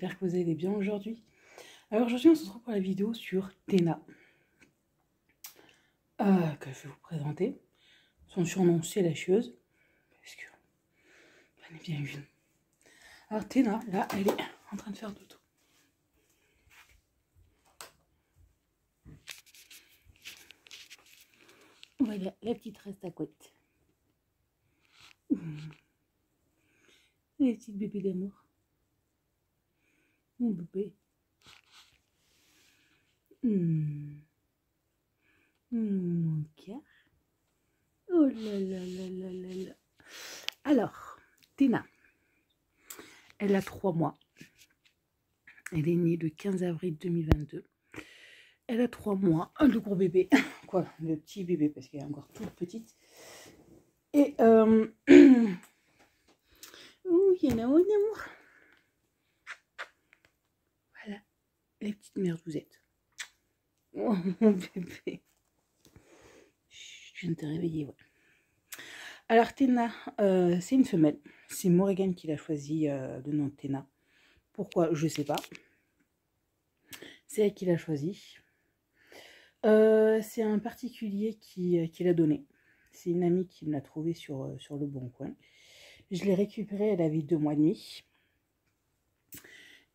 j'espère que vous allez bien aujourd'hui. Alors aujourd'hui on se retrouve pour la vidéo sur Téna, que je vais vous présenter. Son surnom c'est la chieuse, parce que j'en ai bien une. Alors Téna, là, elle est en train de faire dodo. Voilà, la petite reste à couette. Les petites bébés d'amour. Mon bébé. Mon cœur. Oh là là là là là là. Alors, Téna, elle a 3 mois. Elle est née le 15 avril 2022. Elle a 3 mois. Le gros bébé. Quoi, le petit bébé, parce qu'elle est encore toute petite. Et, ouh, il y en a un amour. Voilà, les petites merdouzettes. Oh, mon bébé. Je viens de te réveiller, ouais. Alors, Téna, c'est une femelle. C'est Morrigan qui l'a choisi le nom de Téna. Pourquoi? Je sais pas. C'est elle qui l'a choisi. C'est un particulier qui l'a donné. C'est une amie qui me l'a trouvé sur le Bon Coin. Je l'ai récupérée, elle avait 2 mois et demi.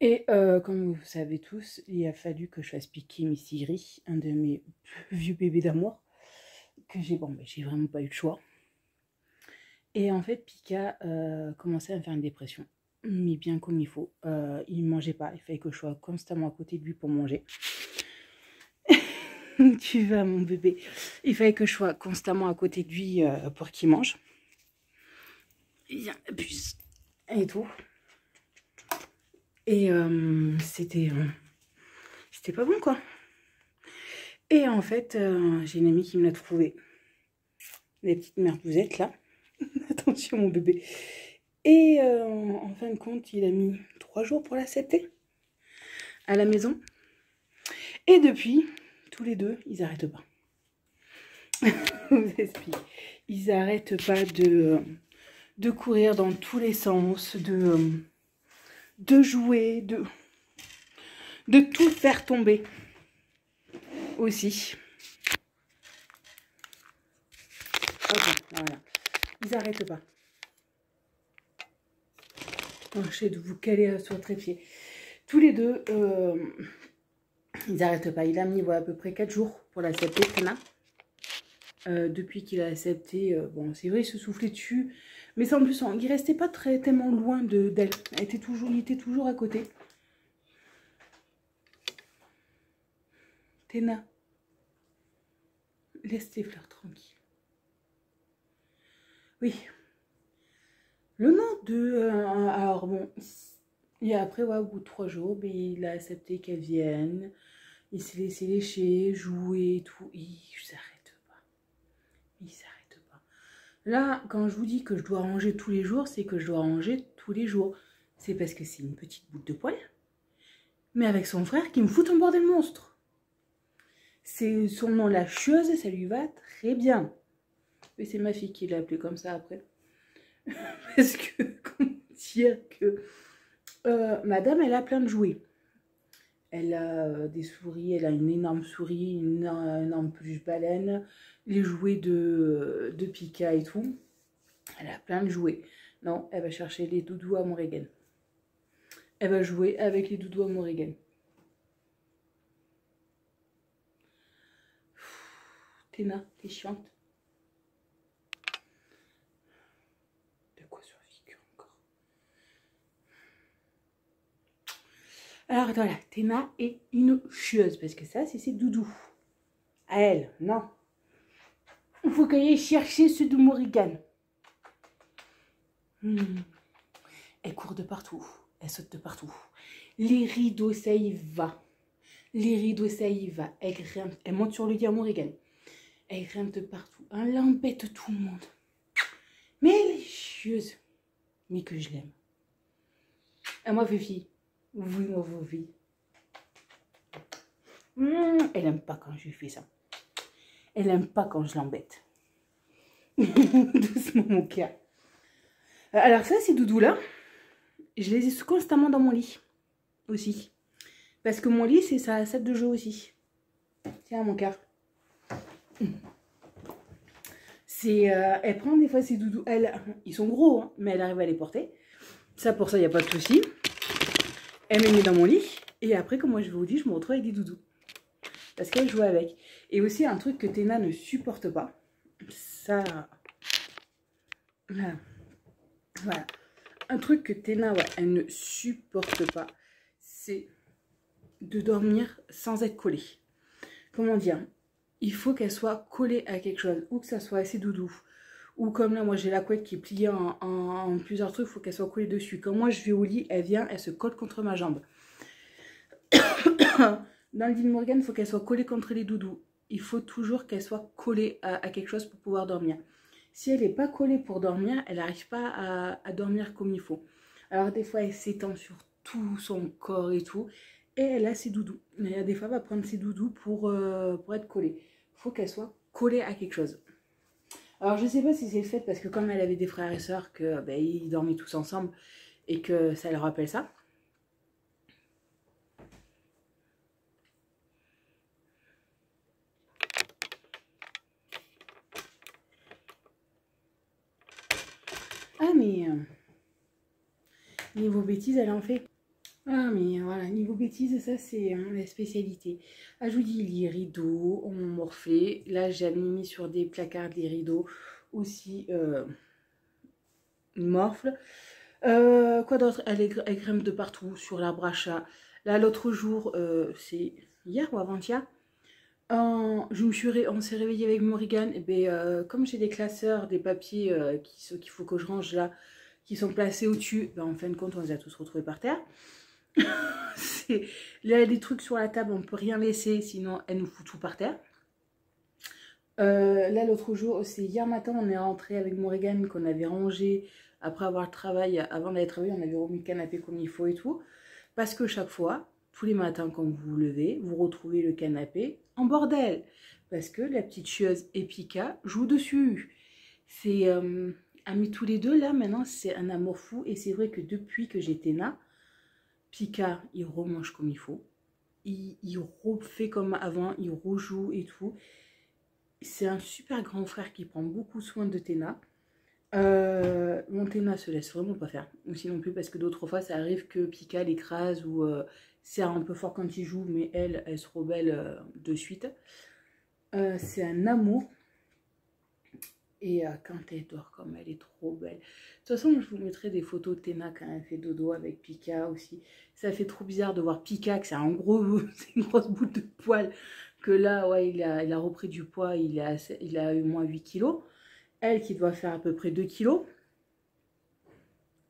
Et comme vous savez tous, il a fallu que je fasse piquer Miss Gris, un de mes plus vieux bébés d'amour, que j'ai j'ai vraiment pas eu le choix. Et en fait, Pika commençait à me faire une dépression, mais bien comme il faut. Il ne mangeait pas, il fallait que je sois constamment à côté de lui pour manger. Tu vas, mon bébé. Il fallait que je sois constamment à côté de lui pour qu'il mange. Viens, la puce. Et tout. Et c'était pas bon, quoi. Et en fait, j'ai une amie qui me l'a trouvé. Les petites merdouzettes, là. Attention, mon bébé. Et en fin de compte, il a mis 3 jours pour l'accepter à la maison. Et depuis, tous les deux, ils n'arrêtent pas. Je vous explique. Ils n'arrêtent pas de courir dans tous les sens, de jouer, de tout faire tomber aussi. Ok, voilà. Ils n'arrêtent pas. J'essaie de vous caler sur votre trépied. Tous les deux, ils n'arrêtent pas. Il a mis à peu près 4 jours pour l'accepter, Téna. Depuis qu'il a accepté, bon, c'est vrai, il se soufflait dessus. Mais ça, en plus, il restait pas tellement loin d'elle. Il était toujours à côté. Téna, laisse tes fleurs tranquilles. Oui. Le nom de... alors bon, et après, ouais, au bout de 3 jours, il a accepté qu'elle vienne. Il s'est laissé lécher, jouer et tout. Il s'arrête pas. Il s'arrête pas. Là, quand je vous dis que je dois ranger tous les jours, c'est que je dois ranger tous les jours. C'est parce que c'est une petite boule de poil. Mais avec son frère qui me fout un bordel monstre. C'est son nom, la chieuse, ça lui va très bien. Mais c'est ma fille qui l'a appelé comme ça après. Parce que, comment dire que... madame, elle a plein de jouets. Elle a des souris, elle a une énorme souris, une énorme peluche baleine, les jouets de Pika et tout. Elle a plein de jouets. Non, elle va chercher les doudous à Morrigan. Elle va jouer avec les doudous à Morrigan. Téna, t'es chiante. De quoi survécu encore? Alors voilà, Téna est une chieuse, parce que ça, c'est ses doudous. À elle, non. Il faut qu'elle aille chercher ceux de Morrigan. Elle court de partout. Elle saute de partout. Les rideaux, ça y va. Les rideaux, ça y va. Elle grimpe. Elle monte sur le lit à Morrigan. Elle grimpe de partout. Elle embête tout le monde. Mais elle est chieuse. Mais que je l'aime. Et moi, Fifi. Oui, moi, Fifi. Elle aime pas quand je lui fais ça. Elle aime pas quand je l'embête. Doucement, mon cœur. Alors ça, ces doudous-là, je les ai constamment dans mon lit. aussi. Parce que mon lit, c'est sa salle de jeu aussi. Tiens, mon cœur. Elle prend des fois ses doudous. Ils sont gros, hein, mais elle arrive à les porter. Ça, pour ça, il n'y a pas de souci. Elle me met dans mon lit. Et après, comme moi je vous dis, je me retrouve avec des doudous. Parce qu'elle joue avec. Et aussi, un truc que Téna ne supporte pas. Ça... Voilà. Voilà. Un truc que Téna, ouais, elle ne supporte pas, c'est de dormir sans être collée. Comment dire? Il faut qu'elle soit collée à quelque chose. Ou que ça soit assez doudou. Ou comme là, moi j'ai la couette qui est pliée en plusieurs trucs, il faut qu'elle soit collée dessus. Quand moi je vais au lit, elle vient, elle se colle contre ma jambe. Dans le lit de Morgane, il faut qu'elle soit collée contre les doudous. Il faut toujours qu'elle soit collée à quelque chose pour pouvoir dormir. Si elle n'est pas collée pour dormir, elle n'arrive pas à dormir comme il faut. Alors des fois, elle s'étend sur tout son corps et tout. Et elle a ses doudous. Mais des fois, elle va prendre ses doudous pour être collée. Il faut qu'elle soit collée à quelque chose. Alors je ne sais pas si c'est le fait parce que comme elle avait des frères et sœurs, que ils dormaient tous ensemble et que ça leur rappelle ça. Ah mais niveau bêtises, elle en fait. Ah mais voilà, niveau bêtises, ça c'est la spécialité. Ah je vous dis, les rideaux ont morflé. Là j'ai mis sur des placards des rideaux aussi morflent. Quoi d'autre? Elle grimpe de partout sur l'arbre à chat. Là l'autre jour, c'est hier ou avant-hier, on s'est réveillé avec Morrigan. Et ben, comme j'ai des classeurs, des papiers qu'il faut que je range là, qui sont placés au-dessus, ben, en fin de compte, on les a tous retrouvés par terre. Là, il y a des trucs sur la table, on ne peut rien laisser, sinon elle nous fout tout par terre. Là, l'autre jour, c'est hier matin, on est rentré avec Morrigan qu'on avait rangé après avoir travaillé. Avant d'aller travailler, on avait remis le canapé comme il faut et tout. Parce que chaque fois, tous les matins quand vous vous levez, vous retrouvez le canapé en bordel. Parce que la petite chieuse et Pika jouent dessus. C'est amis tous les deux là, maintenant c'est un amour fou. Et c'est vrai que depuis que j'ai Téna, Pika, il remange comme il faut. Il refait comme avant, il rejoue et tout. C'est un super grand frère qui prend beaucoup soin de Téna. Mon Téna se laisse vraiment pas faire. Aussi non plus parce que d'autres fois ça arrive que Pika l'écrase ou c'est un peu fort quand il joue, mais elle se rebelle de suite. C'est un amour. Et quand elle dort comme elle est trop belle. De toute façon, je vous mettrai des photos de Téna quand elle fait dodo avec Pika aussi. Ça fait trop bizarre de voir Pika, que c'est une grosse boule de poil. Que là, ouais, il a repris du poids, il a eu moins 8 kilos. Elle qui doit faire à peu près 2 kilos.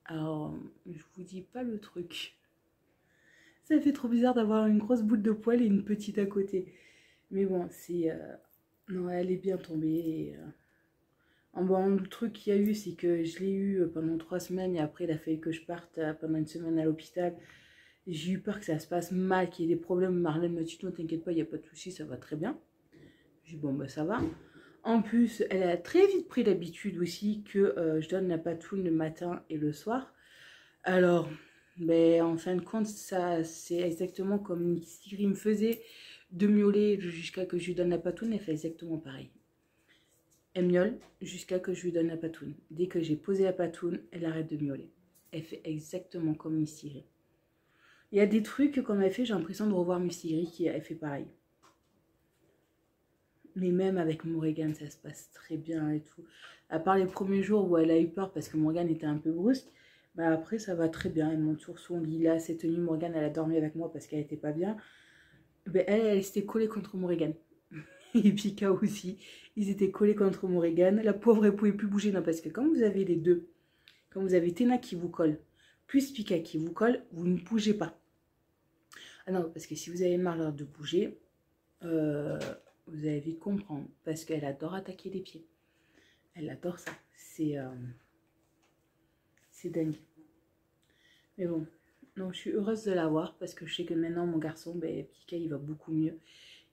Alors, je vous dis pas le truc. Ça fait trop bizarre d'avoir une grosse boule de poil et une petite à côté. Mais bon, c'est... non, elle est bien tombée. Et, bon, le truc qu'il y a eu, c'est que je l'ai eu pendant 3 semaines et après, il a fallu que je parte pendant une semaine à l'hôpital. J'ai eu peur que ça se passe mal, qu'il y ait des problèmes. Marlène me dit, non, t'inquiète pas, il n'y a pas de souci, ça va très bien. J'ai dit, bon, bah ça va. En plus, elle a très vite pris l'habitude aussi que je donne la patoune le matin et le soir. Alors, ben, en fin de compte, ça c'est exactement comme Siri me faisait de miauler jusqu'à que je lui donne la patoune. Elle fait exactement pareil. Elle miaule jusqu'à que je lui donne la patoune. Dès que j'ai posé la patoune, elle arrête de miauler. Elle fait exactement comme Miss Siri. Il y a des trucs comme elle fait, j'ai l'impression de revoir Miss Siri qui a fait pareil. Mais même avec Morrigan, ça se passe très bien et tout. À part les premiers jours où elle a eu peur parce que Morgane était un peu brusque, bah après ça va très bien. Elle monte sur son lit là, cette nuit Morgane elle a dormi avec moi parce qu'elle était pas bien. Ben, elle s'était collée contre Morrigan. Et Pika aussi, ils étaient collés contre Morrigan. La pauvre elle pouvait plus bouger, non parce que quand vous avez les deux, quand vous avez Téna qui vous colle, plus Pika qui vous colle, vous ne bougez pas. Ah non, parce que si vous avez marre de bouger, vous allez vite comprendre, parce qu'elle adore attaquer les pieds. Elle adore ça. C'est dingue. Mais bon, donc je suis heureuse de l'avoir, parce que je sais que maintenant, mon garçon, ben, Pika, il va beaucoup mieux.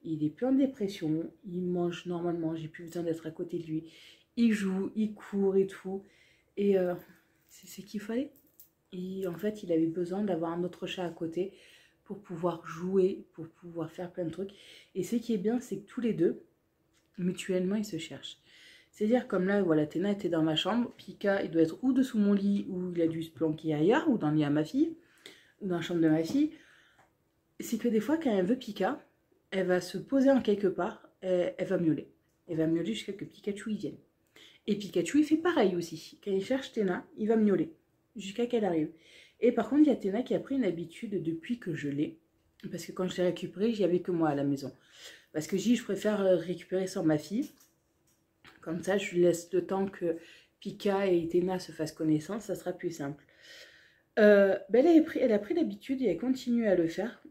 Il est plus en dépression, il mange normalement, j'ai plus besoin d'être à côté de lui. Il joue, il court et tout. Et c'est ce qu'il fallait. Et en fait, il avait besoin d'avoir un autre chat à côté, pour pouvoir jouer, pour pouvoir faire plein de trucs. Et ce qui est bien, c'est que tous les deux, mutuellement, ils se cherchent. C'est-à-dire, comme là, voilà, Théna était dans ma chambre, Pika, il doit être ou dessous mon lit, ou il a dû se planquer ailleurs, ou dans le lit à ma fille, ou dans la chambre de ma fille. C'est que des fois, quand elle veut Pika, elle va se poser en quelque part, elle va miauler. Elle va miauler jusqu'à que Pikachu y vienne. Et Pikachu, il fait pareil aussi. Quand il cherche Théna, il va miauler, jusqu'à qu'elle arrive. Et par contre, il y a Théna qui a pris une habitude depuis que je l'ai, parce que quand je l'ai récupérée, j'y avais que moi à la maison. Parce que je préfère récupérer sans ma fille. Comme ça, je lui laisse le temps que Pika et Théna se fassent connaissance, ça sera plus simple. Elle a pris l'habitude et elle continue à le faire.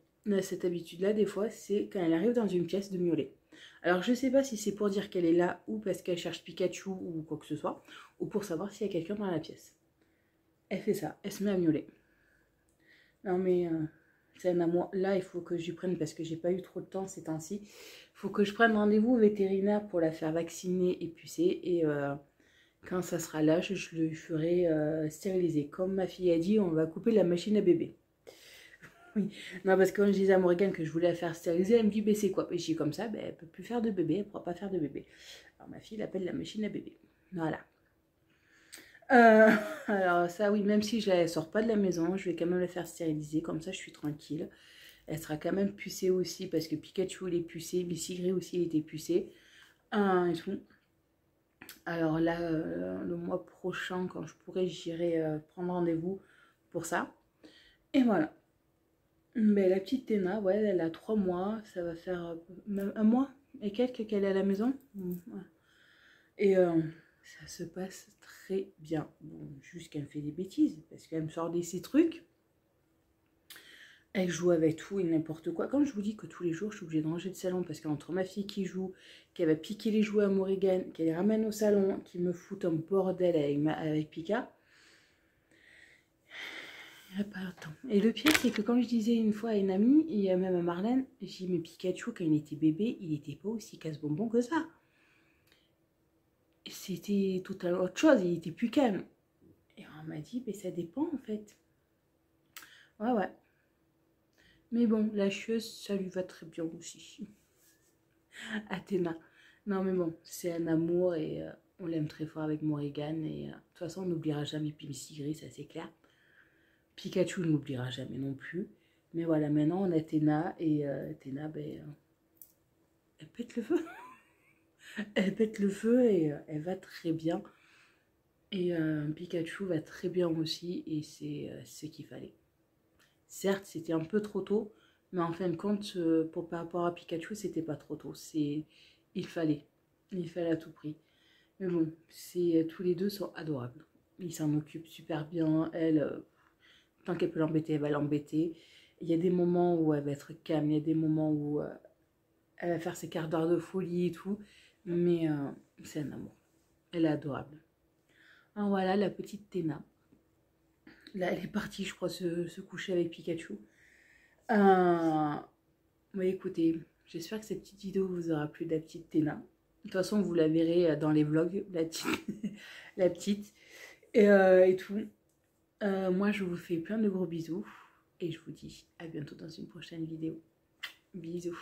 Cette habitude-là, des fois, c'est quand elle arrive dans une pièce de miauler. Alors, je ne sais pas si c'est pour dire qu'elle est là ou parce qu'elle cherche Pikachu ou quoi que ce soit, ou pour savoir s'il y a quelqu'un dans la pièce. Elle fait ça, elle se met à miauler. Non mais, c'est un amour. Là, il faut que j'y prenne parce que j'ai pas eu trop de temps ces temps-ci. Il faut que je prenne rendez-vous au vétérinaire pour la faire vacciner et pucer. Et quand ça sera là, je le ferai stériliser. Comme ma fille a dit, on va couper la machine à bébé. Oui, non, parce que quand je disais à Morgane que je voulais la faire stériliser, elle me dit, bah, c'est quoi? Et je dis comme ça, bah, elle ne peut plus faire de bébé, elle ne pourra pas faire de bébé. Alors ma fille l'appelle la machine à bébé. Voilà. Alors ça, oui, même si je la sors pas de la maison, je vais quand même la faire stériliser, comme ça je suis tranquille. Elle sera quand même pucée aussi, parce que Pikachu il est pucé, Bissigré aussi il était pucé. Et tout. Alors là, le mois prochain, quand je pourrai, j'irai prendre rendez-vous pour ça. Et voilà. Mais la petite Théna, ouais, elle a 3 mois, ça va faire même un mois et quelques qu'elle est à la maison. Et ça se passe très bien. Bon, juste qu'elle me fait des bêtises, parce qu'elle me sort ces trucs. Elle joue avec tout et n'importe quoi. Quand je vous dis que tous les jours, je suis obligée de ranger le salon, parce qu'entre ma fille qui joue, qu'elle va piquer les jouets à Morrigan, qu'elle les ramène au salon, qui me fout un bordel avec Pika, il n'y a pas le temps. Et le pire, c'est que quand je disais une fois à une amie, et même à Marlène, j'ai dit, mais Pikachu, quand il était bébé, il n'était pas aussi casse-bonbon que ça. C'était totalement autre chose, il était plus calme. Et on m'a dit, mais ça dépend en fait. Ouais. Mais bon, la chieuse, ça lui va très bien aussi. Athéna. Non mais bon, c'est un amour et on l'aime très fort avec Morrigan. Et de toute façon, on n'oubliera jamais Bissigré, ça c'est clair. Pikachu ne l'oubliera jamais non plus. Mais voilà, maintenant on a Athéna et Athéna, ben, elle pète le feu. Elle pète le feu et elle va très bien. Et Pikachu va très bien aussi et c'est ce qu'il fallait. Certes, c'était un peu trop tôt, mais en fin de compte, par rapport à Pikachu, c'était pas trop tôt. Il fallait à tout prix. Mais bon, tous les deux sont adorables. Ils s'en occupent super bien. Elle, tant qu'elle peut l'embêter, elle va l'embêter. Il y a des moments où elle va être calme, il y a des moments où elle va faire ses quarts d'heure de folie et tout. Mais c'est un amour. Elle est adorable. Ah, voilà la petite Théna. Là, elle est partie, je crois, se coucher avec Pikachu. Oui, écoutez, j'espère que cette petite vidéo vous aura plu de la petite Théna. De toute façon, vous la verrez dans les vlogs, la petite. Et tout. Moi, je vous fais plein de gros bisous. Et je vous dis à bientôt dans une prochaine vidéo. Bisous.